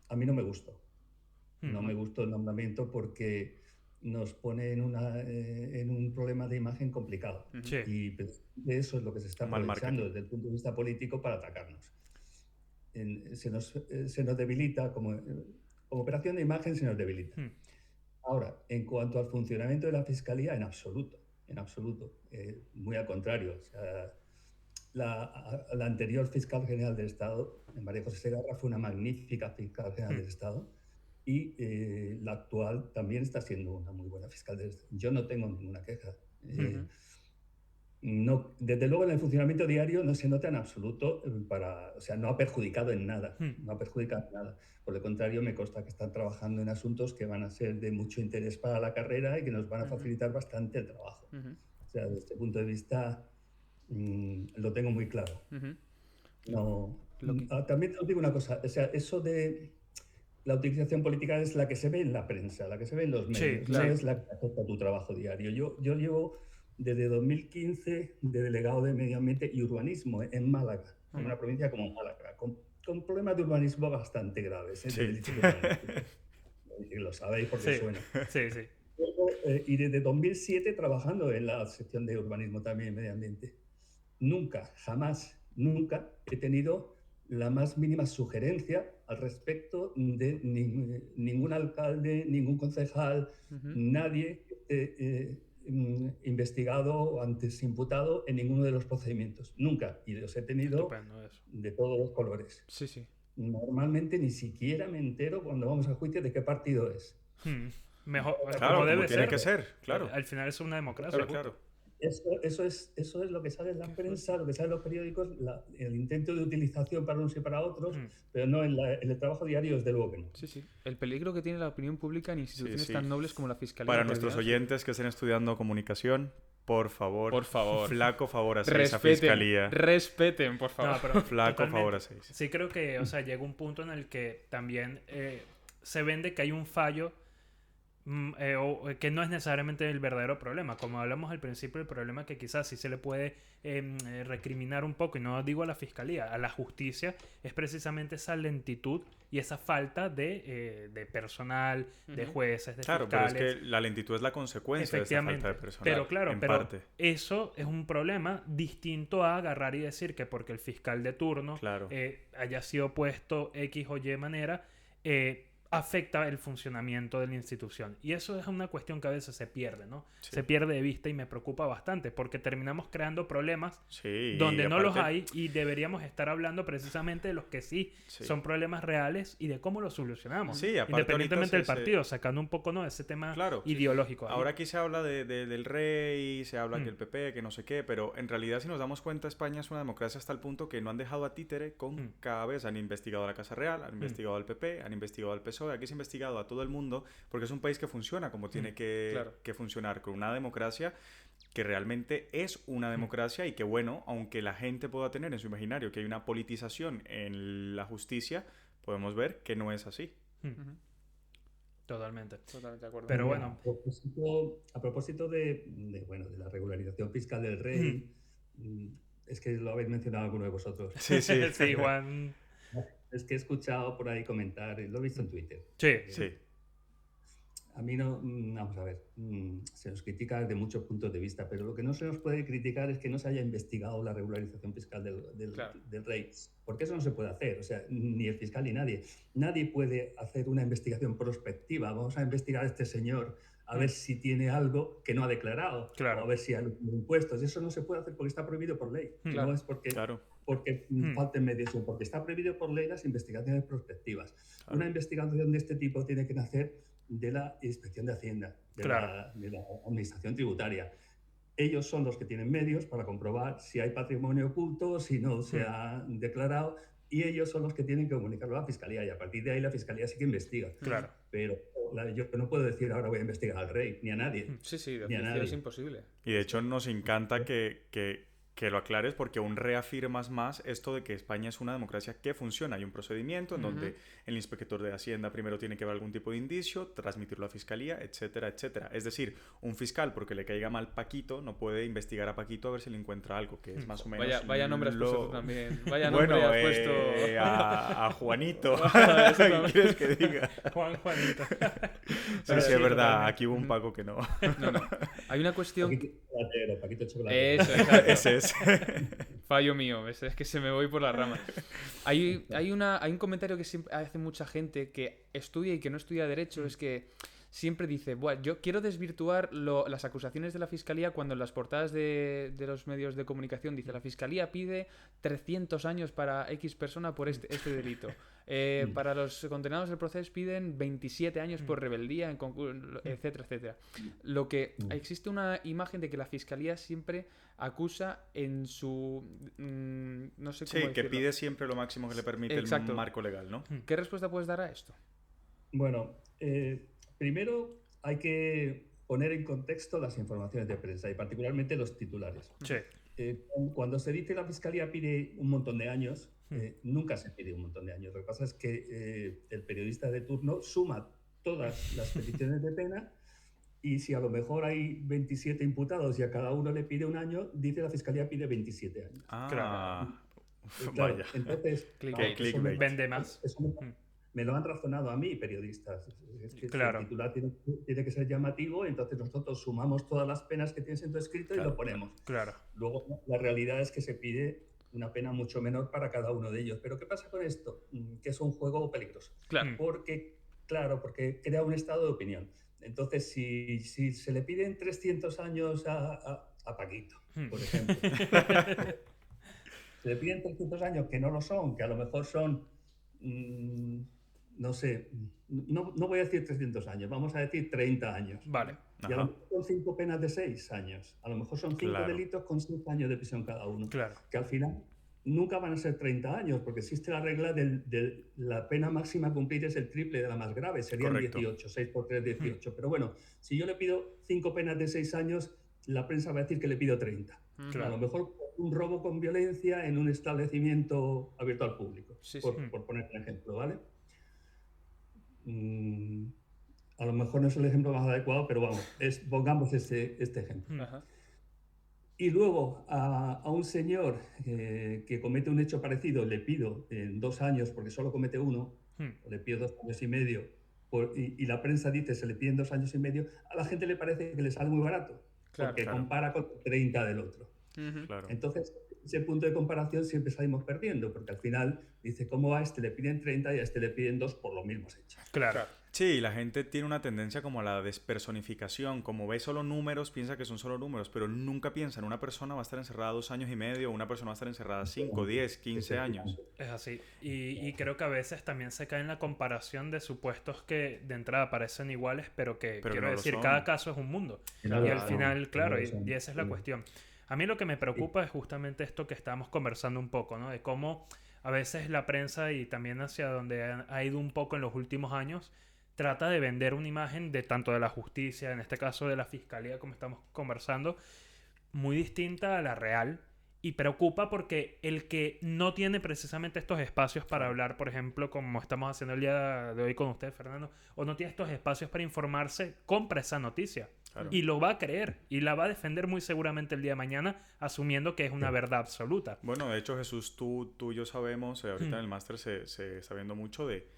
a mí no me gustó. No me gustó el nombramiento porque nos pone en un problema de imagen complicado. Sí. Y de eso es lo que se está Mal aprovechando marketing. desde el punto de vista político para atacarnos. Se nos debilita, como operación de imagen se nos debilita. Ahora, en cuanto al funcionamiento de la Fiscalía, en absoluto. Muy al contrario. O sea, la anterior fiscal general del Estado, María José Segarra, fue una magnífica fiscal general del Estado y la actual también está siendo una muy buena fiscal del Estado. Yo no tengo ninguna queja. No, desde luego en el funcionamiento diario no se nota en absoluto, o sea, no ha perjudicado en nada. Por el contrario, me consta que están trabajando en asuntos que van a ser de mucho interés para la carrera y que nos van a facilitar bastante el trabajo. O sea, desde este punto de vista lo tengo muy claro. También os digo una cosa, o sea, eso de la utilización política es la que se ve en la prensa, la que se ve en los medios, Sí, claro. no es la que afecta a tu trabajo diario. Yo llevo desde 2015 de delegado de Medio Ambiente y Urbanismo en Málaga, en una provincia como Málaga, con problemas de urbanismo bastante graves. Sí. Lo sabéis porque suena. Sí. Y desde 2007 trabajando en la sección de urbanismo también y medio ambiente. Nunca he tenido la más mínima sugerencia al respecto de ningún alcalde, ningún concejal, nadie investigado o antes imputado en ninguno de los procedimientos. Nunca. Y los he tenido de todos los colores. Sí. Normalmente ni siquiera me entero cuando vamos a juicio de qué partido es. Mejor, Claro, como debe como tiene ser. que ser, claro. Al final es una democracia. Claro. Eso es lo que sale en la prensa, lo que sale en los periódicos, el intento de utilización para unos y para otros, pero no en el trabajo diario, desde luego que no. Sí, sí. El peligro que tiene la opinión pública en instituciones Sí, sí. tan nobles como la Fiscalía. Para por nuestros Dios. oyentes que estén estudiando comunicación, por favor, flaco favor hacéis a Respeten, Fiscalía. respeten, por favor. No, pero Flaco totalmente. favor hacéis. Sí creo que, o sea, llega un punto en el que también se vende que hay un fallo o que no es necesariamente el verdadero problema. Como hablamos al principio, el problema que quizás sí se le puede recriminar un poco, y no digo a la fiscalía, a la justicia, es precisamente esa lentitud y esa falta de personal, de jueces, de Claro, fiscales. pero es que la lentitud es la consecuencia de esa falta de personal. Pero claro, en pero parte. eso es un problema distinto a agarrar y decir que porque el fiscal de turno Claro. haya sido puesto X o Y manera, afecta el funcionamiento de la institución. Y eso es una cuestión que a veces se pierde, ¿no? Sí. Se pierde de vista y me preocupa bastante porque terminamos creando problemas Sí, donde y no los aparte- hay, y deberíamos estar hablando precisamente de los que sí, Sí. son problemas reales y de cómo los solucionamos. Sí, aparte independientemente del ahorita partido, sacando un poco, ¿no?, ese tema Claro, sí, ideológico. ahí. Ahora aquí se habla del rey, se habla que el PP, que no sé qué, pero en realidad si nos damos cuenta España es una democracia hasta el punto que no han dejado a títere con cada vez. Han investigado a la Casa Real, han investigado al PP, han investigado al PSOE, aquí se ha investigado a todo el mundo porque es un país que funciona como tiene Claro. que funcionar, con una democracia que realmente es una democracia y que bueno, aunque la gente pueda tener en su imaginario que hay una politización en la justicia, podemos ver que no es así. Totalmente. Totalmente de acuerdo. Pero Mira, bueno. A propósito de la regularización fiscal del rey, es que lo habéis mencionado alguno de vosotros. Sí, sí. Sí, Juan. Es que he escuchado por ahí comentar, lo he visto en Twitter. Sí. Sí. A mí no, vamos a ver, se nos critica desde muchos puntos de vista, pero lo que no se nos puede criticar es que no se haya investigado la regularización fiscal del rey, porque eso no se puede hacer, o sea, ni el fiscal ni nadie. Nadie puede hacer una investigación prospectiva. Vamos a investigar a este señor a ver si tiene algo que no ha declarado, Claro. o a ver si hay impuestos. Eso no se puede hacer porque está prohibido por ley. Claro. No es porque Claro. falten mediación, porque está prohibido por ley las investigaciones prospectivas. Claro. Una investigación de este tipo tiene que nacer de la Inspección de Hacienda, de la Administración Tributaria. Ellos son los que tienen medios para comprobar si hay patrimonio oculto, si no se ha declarado, y ellos son los que tienen que comunicarlo a la Fiscalía, y a partir de ahí la Fiscalía sí que investiga. Claro. Pero yo no puedo decir ahora voy a investigar al rey, ni a nadie. Sí, sí, de Ni a oficio nadie. es imposible. Y de hecho nos encanta que lo aclares porque aún reafirmas más esto de que España es una democracia que funciona. Hay un procedimiento en donde el inspector de Hacienda primero tiene que ver algún tipo de indicio, transmitirlo a Fiscalía, etcétera, etcétera. Es decir, un fiscal, porque le caiga mal Paquito, no puede investigar a Paquito a ver si le encuentra algo, que es más o menos... Vaya nombre has puesto tú también. Vaya Bueno, nombre has puesto... a Juanito. Eso ¿Qué también. quieres que diga? Juanito. Sí, sí, es verdad. totalmente. Aquí hubo un Paco que no. No. Hay una cuestión... Paquito Chocolatero. Eso, exacto. Ese es. Fallo mío, es que se me voy por la rama. Hay un comentario que siempre hace mucha gente que estudia y que no estudia Derecho, es que siempre dice, "Buah, yo quiero desvirtuar las acusaciones de la Fiscalía", cuando en las portadas de los medios de comunicación dice, la Fiscalía pide 300 años para X persona por este delito. Para los condenados del proceso piden 27 años por rebeldía, etcétera, etcétera. Lo que existe una imagen de que la Fiscalía siempre acusa en su... no sé cómo Sí, que decirlo. pide siempre lo máximo que le permite Exacto. el marco legal, ¿no? ¿Qué respuesta puedes dar a esto? Bueno, primero hay que poner en contexto las informaciones de prensa y particularmente los titulares. Sí. Cuando se dice la Fiscalía pide un montón de años, nunca se pide un montón de años. Lo que pasa es que el periodista de turno suma todas las peticiones de pena y si a lo mejor hay 27 imputados y a cada uno le pide un año, dice la Fiscalía pide 27 años. Ah, Claro, vaya. entonces, Clickbait. eso Clickbait. Vende más. eso me lo han razonado a mí, periodistas. Es que Claro. el titular tiene que ser llamativo, entonces nosotros sumamos todas las penas que tienes en tu escrito y lo ponemos. Claro. Luego, la realidad es que se pide una pena mucho menor para cada uno de ellos. ¿Pero qué pasa con esto? Que es un juego peligroso. Claro. Porque crea un estado de opinión. Entonces, si se le piden 300 años a Paquito, por ejemplo, se le piden 300 años que no lo son, que a lo mejor son no sé, no voy a decir 300 años, vamos a decir 30 años. Vale. Y a lo mejor son 5 penas de 6 años. A lo mejor son 5 Claro. delitos con 6 años de prisión cada uno. Claro. Que al final nunca van a ser 30 años, porque existe la regla de la pena máxima a cumplir es el triple de la más grave, serían Correcto. 18, 6 por 3, 18. Pero bueno, si yo le pido 5 penas de 6 años, la prensa va a decir que le pido 30. Claro. A lo mejor un robo con violencia en un establecimiento abierto al público, Sí, por poner un ejemplo, ¿vale? A lo mejor no es el ejemplo más adecuado, pero vamos, pongamos este ejemplo. Ajá. Y luego a un señor que comete un hecho parecido le pido 2 años porque solo comete uno, o le pido 2 años y medio, y la prensa dice se le piden 2 años y medio, a la gente le parece que le sale muy barato, Claro, porque claro. compara con 30 del otro. Claro. Entonces, ese punto de comparación siempre salimos perdiendo, porque al final dice, ¿cómo a este le piden 30 y a este le piden 2 por lo mismos hechos? Claro. Sí, la gente tiene una tendencia como a la despersonificación, como ve solo números, piensa que son solo números, pero nunca piensa en una persona va a estar encerrada 2 años y medio, una persona va a estar encerrada 5, 10, 15 años. Es así. Y creo que a veces también se cae en la comparación de supuestos que de entrada parecen iguales, pero que, Pero quiero no lo decir, son. cada caso es un mundo. Claro, Y al claro, final, claro, claro, y esa es la cuestión. A mí lo que me preocupa es justamente esto que estábamos conversando un poco, ¿no? De cómo a veces la prensa y también hacia donde ha ido un poco en los últimos años, trata de vender una imagen de tanto de la justicia, en este caso de la fiscalía, como estamos conversando, muy distinta a la real. Y preocupa porque el que no tiene precisamente estos espacios para hablar, por ejemplo, como estamos haciendo el día de hoy con usted, Fernando, o no tiene estos espacios para informarse, compra esa noticia. Claro. Y lo va a creer. Y la va a defender muy seguramente el día de mañana, asumiendo que es una verdad absoluta. Bueno, de hecho, Jesús, tú y yo sabemos, ahorita en el máster se está viendo mucho de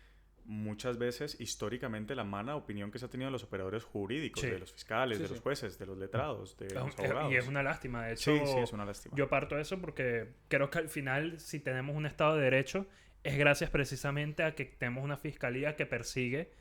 muchas veces históricamente la mala opinión que se ha tenido de los operadores jurídicos, Sí. de los fiscales, Sí, de sí. los jueces, de los letrados, de los abogados. Y es una lástima. De hecho, Sí, sí, es una lástima. yo parto de eso porque creo que al final, si tenemos un Estado de Derecho, es gracias precisamente a que tenemos una fiscalía que persigue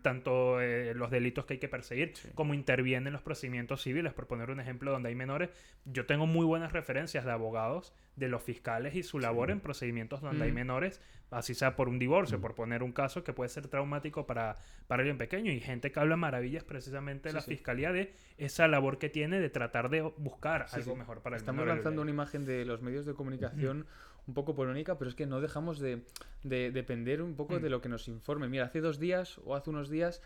tanto los delitos que hay que perseguir como interviene en los procedimientos civiles. Por poner un ejemplo donde hay menores, yo tengo muy buenas referencias de abogados, de los fiscales y su labor en procedimientos donde hay menores, así sea por un divorcio, por poner un caso que puede ser traumático para alguien pequeño, y gente que habla maravillas precisamente de la fiscalía de esa labor que tiene de tratar de buscar algo mejor para el Estamos menor. lanzando una imagen de los medios de comunicación un poco polémica, pero es que no dejamos de depender un poco de lo que nos informen. Mira, hace 2 días o hace unos días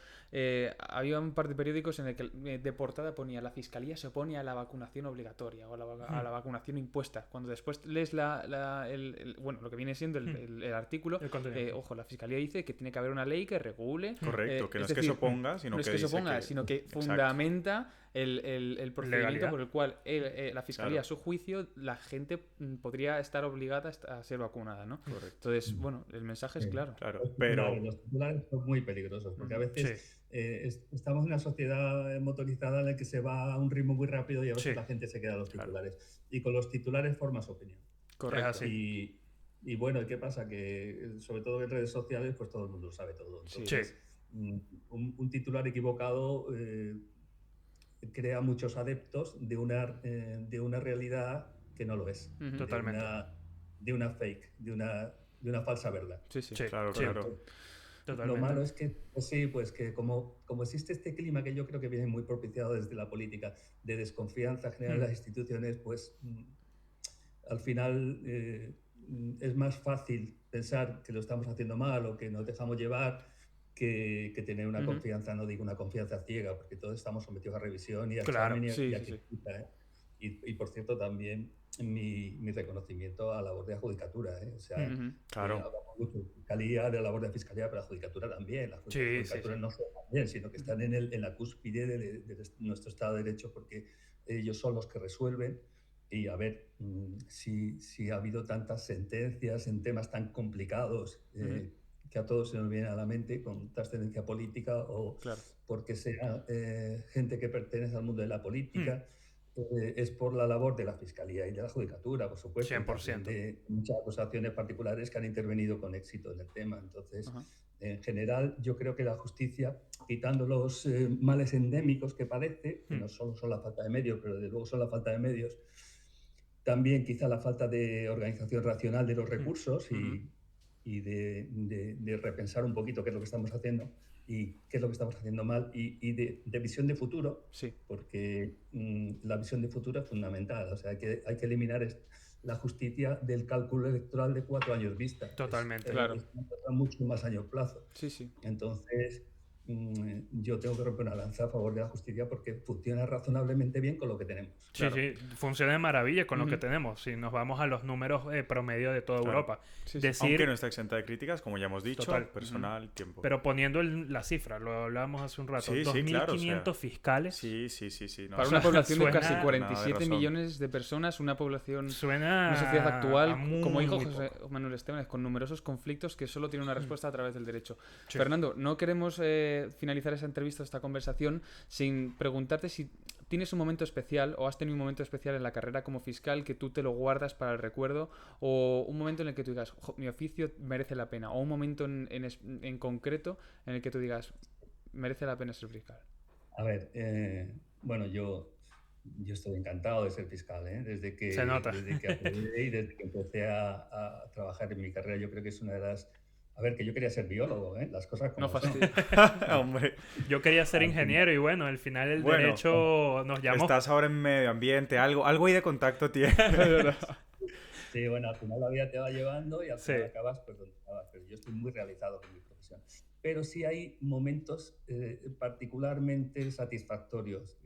había un par de periódicos en el que de portada ponía la fiscalía se opone a la vacunación obligatoria o a la vacunación impuesta. Cuando después lees bueno, lo que viene siendo el artículo, El contenido. ojo, la fiscalía dice que tiene que haber una ley que regule. Correcto, que no es que decir, se oponga, sino no es que que se dice oponga, que- sino que Exacto. fundamenta el procedimiento Legalidad. por el cual la fiscalía, Claro. a su juicio, la gente podría estar obligada a ser vacunada, ¿no? Correcto. Entonces, bueno, el mensaje es claro. Claro, Los pero... titulares son muy peligrosos, porque a veces Sí. estamos en una sociedad motorizada en la que se va a un ritmo muy rápido y a veces Sí. la gente se queda a los Claro. titulares. Y con los titulares formas opinión. Correcto. Es así. Y bueno, ¿qué pasa? Que sobre todo en redes sociales, pues todo el mundo sabe todo. Entonces, un titular equivocado crea muchos adeptos de una realidad que no lo es. Ujú. Totalmente. De una fake, de una falsa verdad. Sí, sí. Sí, Claro, sí. claro. Totalmente. Lo malo es que, pues sí, pues que como existe este clima que yo creo que viene muy propiciado desde la política, de desconfianza general en las instituciones, pues al final es más fácil pensar que lo estamos haciendo mal o que nos dejamos llevar que tener una confianza, no digo una confianza ciega, porque todos estamos sometidos a revisión y a Claro, examen y sí, a sí, sí. crítica, ¿eh? Y por cierto, también mi reconocimiento a la labor de la judicatura. O sea, Ujú. Claro. hablamos mucho de fiscalía, de la labor de fiscalía, pero la judicatura también. Las Sí, judicaturas sí. no solo también, sino que están en la cúspide de nuestro Estado de Derecho, porque ellos son los que resuelven. Y a ver, si ha habido tantas sentencias en temas tan complicados que a todos se nos viene a la mente con trascendencia política o Claro. porque sea gente que pertenece al mundo de la política, es por la labor de la Fiscalía y de la Judicatura, por supuesto. 100%. De muchas acusaciones particulares que han intervenido con éxito en el tema. Entonces, en general, yo creo que la justicia, quitando los males endémicos que padece, que no solo son la falta de medios, pero desde luego son la falta de medios, también quizá la falta de organización racional de los recursos y de repensar un poquito qué es lo que estamos haciendo y qué es lo que estamos haciendo mal y de visión de futuro, Sí. porque la visión de futuro es fundamental. O sea, hay que eliminar la justicia del cálculo electoral de 4 años vista. Totalmente. Claro. Es mucho más años plazo. Sí, sí. Entonces, yo tengo que romper una lanza a favor de la justicia porque funciona razonablemente bien con lo que tenemos. Sí, Claro. sí, funciona de maravilla con lo que Ujú. tenemos. Si nos vamos a los números promedio de toda Claro. Europa. Sí, sí. Decir, Aunque no está exenta de críticas, como ya hemos dicho, Total. personal, tiempo. pero poniendo la cifra, lo hablábamos hace un rato, Sí, sí, 2.500 claro, o sea, fiscales. Sí, sí. No, Para o una sea, población de suena- casi Nada 47 de razón. millones de personas, una población, Suena una sociedad a actual, muy, como dijo muy José poco. Manuel Esteban, con numerosos conflictos que solo tiene una respuesta a través del derecho. Sí. Fernando, no queremos finalizar esa entrevista, esta conversación, sin preguntarte si tienes un momento especial o has tenido un momento especial en la carrera como fiscal que tú te lo guardas para el recuerdo, o un momento en el que tú digas, "Jo, mi oficio merece la pena", o un momento en concreto en el que tú digas, merece la pena ser fiscal. A ver, bueno, yo estoy encantado de ser fiscal, ¿eh? Se nota. Desde que aprendí y desde que empecé a trabajar en mi carrera, yo creo que es una de las... A ver, que yo quería ser biólogo, ¿eh? Las cosas como No son. fastidies. Hombre, Yo quería ser Al ingeniero y bueno, al final el Bueno, derecho nos llamó. estás ahora en medio ambiente, algo ahí de contacto tienes. Sí, bueno, al final la vida te va llevando y al Sí. final acabas pues donde acabas, pero yo estoy muy realizado con mi profesión. Pero sí hay momentos particularmente satisfactorios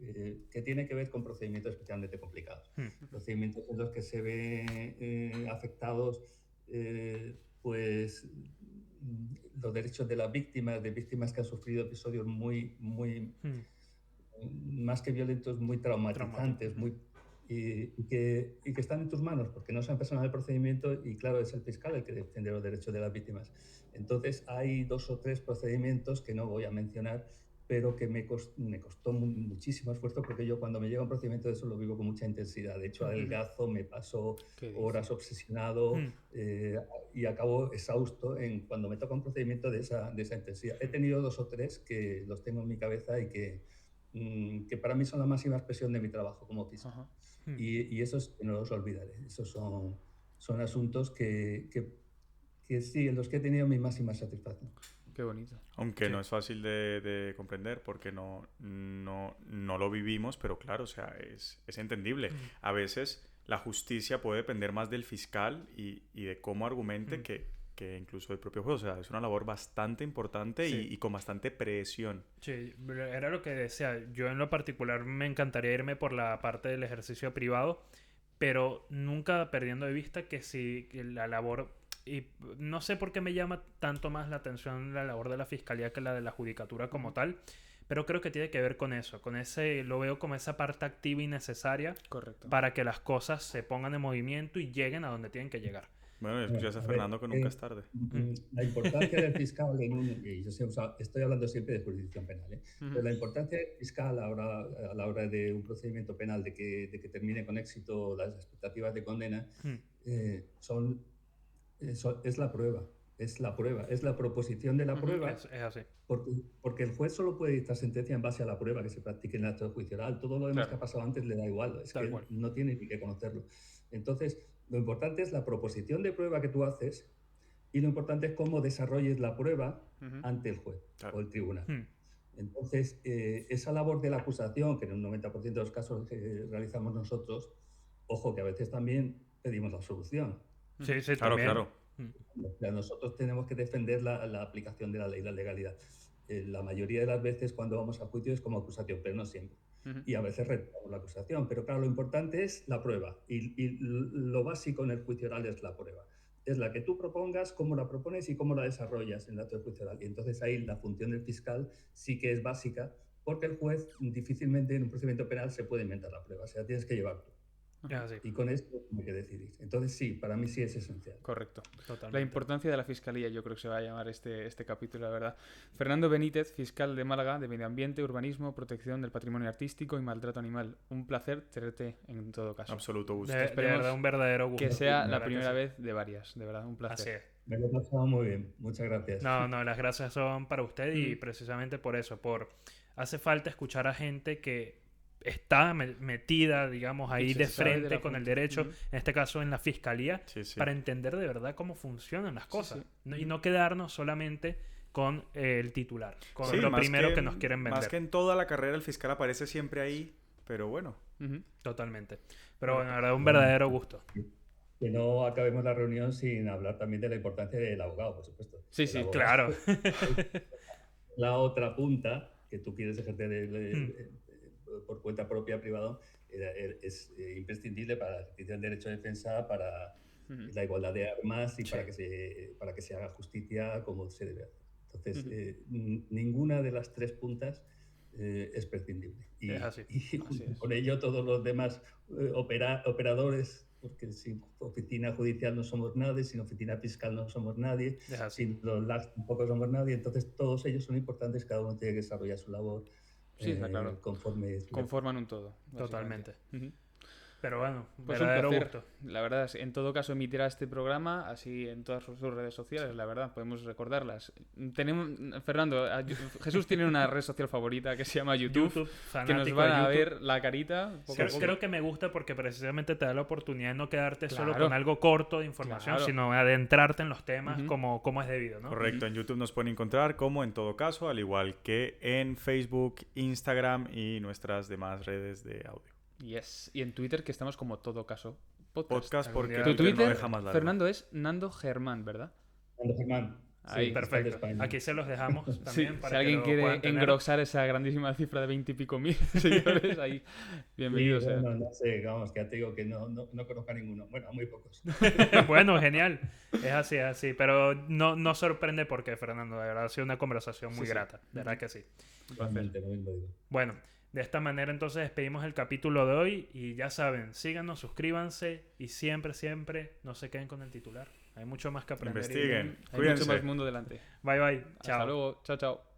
que tienen que ver con procedimientos especialmente complicados. Procedimientos en los que se ven afectados pues los derechos de las víctimas, de víctimas que han sufrido episodios muy más que violentos, muy traumatizantes, y que están en tus manos, porque no son personas del procedimiento y claro, es el fiscal el que defiende los derechos de las víctimas. Entonces hay 2 o 3 procedimientos que no voy a mencionar, pero que me costó muchísimo esfuerzo, porque yo cuando me llega un procedimiento de eso lo vivo con mucha intensidad. De hecho, adelgazo, me paso horas obsesionado y acabo exhausto cuando me toca un procedimiento de esa intensidad. He tenido 2 o 3 que los tengo en mi cabeza y que para mí son la máxima expresión de mi trabajo como fiscal. Ajá. Y esos no los olvidaré. Esos son asuntos que sí, en los que he tenido mi máxima satisfacción. Qué bonito. Aunque Sí. no es fácil de comprender porque no lo vivimos, pero claro, o sea, es entendible. A veces la justicia puede depender más del fiscal y de cómo argumente que incluso del propio juez. O sea, es una labor bastante importante Sí. y con bastante presión. Sí, era lo que decía. Yo en lo particular me encantaría irme por la parte del ejercicio privado, pero nunca perdiendo de vista que si que la labor, y no sé por qué me llama tanto más la atención la labor de la fiscalía que la de la judicatura como tal, pero creo que tiene que ver con eso, lo veo como esa parte activa y necesaria Correcto. para que las cosas se pongan en movimiento y lleguen a donde tienen que llegar. Bueno, y escuchas a ver, Fernando que nunca es tarde. La importancia del fiscal y yo estoy hablando siempre de jurisdicción penal, pero la importancia del fiscal a la hora de un procedimiento penal de que termine con éxito las expectativas de condena es la prueba. Es la proposición de la prueba, Es así. porque el juez solo puede dictar sentencia en base a la prueba que se practique en el acto de juicio oral. Todo lo demás Claro. que ha pasado antes le da igual, es Tal que cual. no tiene ni que conocerlo. Entonces, lo importante es la proposición de prueba que tú haces y lo importante es cómo desarrolles la prueba ante el juez o el tribunal. Entonces, esa labor de la acusación, que en un 90% de los casos realizamos nosotros, ojo, que a veces también pedimos la absolución. Sí, sí, Claro, también. claro. O sea, nosotros tenemos que defender la aplicación de la ley, la legalidad. La mayoría de las veces cuando vamos a juicio es como acusación, pero no siempre. Y a veces retiramos la acusación. Pero claro, lo importante es la prueba. Y lo básico en el juicio oral es la prueba. Es la que tú propongas, cómo la propones y cómo la desarrollas en el acto de juicio oral. Y entonces ahí la función del fiscal sí que es básica, porque el juez difícilmente en un procedimiento penal se puede inventar la prueba. O sea, tienes que llevar tú. Es así. Y con esto hay que decidir. Entonces sí, para mí sí es esencial. Correcto. Totalmente. La importancia de la fiscalía, yo creo que se va a llamar este capítulo, la verdad. Fernando Benítez, fiscal de Málaga, de Medio Ambiente, Urbanismo, Protección del Patrimonio Artístico y Maltrato Animal. Un placer tenerte en todo caso. Absoluto gusto. De Esperemos verdad, un verdadero gusto. Que sea De la verdad que primera sí. vez de varias, de verdad, un Así placer. es. Me lo he pasado muy bien. Muchas gracias. No, las gracias son para usted y precisamente por eso, hace falta escuchar a gente que está metida, digamos, ahí Y se de sabe de frente la con el función. derecho, Ujú. en este caso en la fiscalía, Sí, sí. para entender de verdad cómo funcionan las cosas. sí. ¿No? Y no quedarnos solamente con el titular, con Sí, lo más primero que nos quieren Más vender. que en toda la carrera el fiscal aparece siempre ahí, pero bueno. Ujú. Totalmente. Pero bueno, la verdad, un verdadero gusto. Que no acabemos la reunión sin hablar también de la importancia del abogado, por supuesto. Sí, El sí, abogado Claro. es la otra punta que tú quieres ejercer por cuenta propia, privado, es imprescindible para el ejercicio del derecho de defensa, para Ujú. la igualdad de armas y Sí. para que se haga justicia como se debe hacer. Entonces, Ujú. ninguna de las tres puntas es prescindible. Y, Es así. y junto Así es. con ello todos los demás operadores, porque sin oficina judicial no somos nadie, sin oficina fiscal no somos nadie, Es así. sin los LACs tampoco somos nadie, entonces todos ellos son importantes, cada uno tiene que desarrollar su labor Sí, está claro. conforme... Conforman un todo. Totalmente. básicamente. Ujú. Pero bueno, Pues un verdadero placer. gusto. La verdad, en todo caso emitirá este programa así en todas sus redes sociales, la verdad, podemos recordarlas. Tenemos, Fernando, Jesús tiene una red social favorita que se llama YouTube, que nos fanático van de a YouTube. ver la carita poco a Creo, poco. creo que me gusta porque precisamente te da la oportunidad de no quedarte solo Claro. con algo corto de información, Claro. sino adentrarte en los temas Ujú. como es debido, ¿no? Correcto, en YouTube nos pueden encontrar como en todo caso, al igual que en Facebook, Instagram y nuestras demás redes de audio. Yes. Y en Twitter, que estamos como todo caso Podcast Algún porque día- Tu Twitter no Twitter, deja más largo. Fernando, es Nando Germán, ¿verdad? Fernando Germán, Ahí. fiscal de Perfecto. España. Aquí se los dejamos Sí, también si para que alguien lo quiere puedan tener. engrosar esa grandísima cifra de 20 y pico mil seguidores, ahí, bienvenido Sí, sea. bueno, no sé, vamos, que ya te digo que no conozco a ninguno. Bueno, a muy pocos. Bueno, genial. Es así, es así. Pero no sorprende porque, Fernando, de verdad ha sido una conversación muy Sí, sí. grata. De verdad que sí. Un placer. Realmente, lo mismo digo. Bueno, de esta manera entonces despedimos el capítulo de hoy y ya saben, síganos, suscríbanse y siempre, siempre no se queden con el titular. Hay mucho más que aprender. Investiguen. Hay mucho Cuídense. más mundo delante. Bye bye. Hasta Chao. luego. Chao, chao.